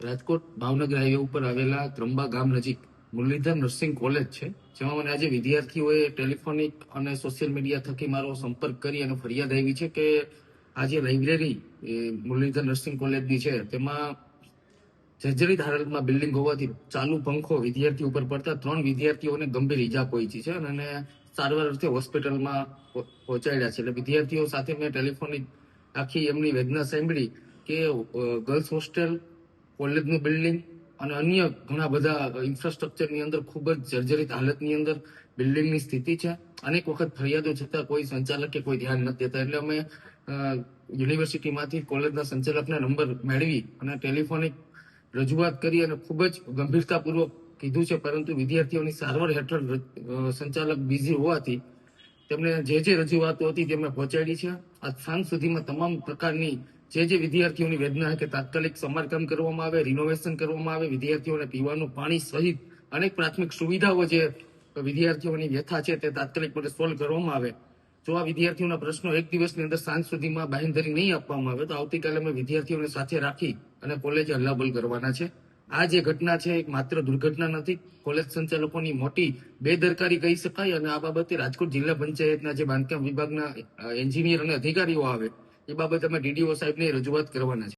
Rajkot Bhavnagar highway ઉપર આવેલા ત્રંબા ગામ નજીક મુરલીધર નર્સિંગ કોલેજ છે, જેમાં મને આજે વિદ્યાર્થીઓએ ટેલિફોનિક અને સોશિયલ મીડિયા થકી મારો સંપર્ક કરી અને ફરિયાદ આવી છે કે આ જે લાઇબ્રેરી મુરલીધર નર્સિંગ કોલેજની છે તેમાં જર્જરિત હાલતમાં બિલ્ડિંગ હોવાથી ચાલુ પંખો વિદ્યાર્થી ઉપર પડતા 3 વિદ્યાર્થીઓને ગંભીર ઈજા પહોંચી છે અને સારવાર અર્થે હોસ્પિટલમાં પહોંચાડ્યા છે. એટલે વિદ્યાર્થીઓ સાથે મેં ટેલિફોનિક આખી એમની વેદના સાંભળી કે ગર્લ્સ હોસ્ટેલ, કોલેજનું બિલ્ડિંગ અને અન્ય ઘણા બધા ઇન્ફ્રાસ્ટ્રક્ચરની અંદર ખૂબ જ જર્જરિત હાલતની અંદર બિલ્ડિંગની સ્થિતિ છે. અનેક વખત ફરિયાદો છતાં કોઈ સંચાલક કે કોઈ ધ્યાન નથી દેતા. એટલે અમે યુનિવર્સિટીમાંથી કોલેજના સંચાલકના નંબર મેળવી અને ટેલિફોનિક રજૂઆત કરી અને ખૂબ જ ગંભીરતાપૂર્વક કીધું છે, પરંતુ વિદ્યાર્થીઓની સારવાર હેઠળ સંચાલક બિઝી હોવાથી તેમને જે રજૂઆતો હતી તેમને પહોંચાડી છે. આજ સાંજ સુધીમાં તમામ પ્રકારની જે વિદ્યાર્થીઓની વેદના છે કે તાત્કાલિક સમારકામ કરવામાં આવે, રિનોવેશન કરવામાં આવે, વિદ્યાર્થીઓને પીવાનું પાણી સહિત અનેક પ્રાથમિક સુવિધાઓ જે વિદ્યાર્થીઓની વ્યથા છે તે તાત્કાલિક માટે સોલ્વ કરવામાં આવે. જો આ વિદ્યાર્થીઓના પ્રશ્નો એક દિવસની અંદર સાંજ સુધીમાં બાંહેધરી નહીં આપવામાં આવે તો આવતીકાલે અમે વિદ્યાર્થીઓને સાથે રાખી અને કોલેજ હલ્લાબોલ કરવાના છે. આ જે ઘટના છે એક માત્ર દુર્ઘટના નથી, કોલેજ સંચાલકોની મોટી બેદરકારી કહી શકાય. અને આ બાબતે રાજકોટ જિલ્લા પંચાયતના જે બાંધકામ વિભાગના એન્જિનિયર અને અધિકારીઓ આવે એ બાબતે અમે ડીડીઓ સાહેબને રજૂઆત કરવાના છે.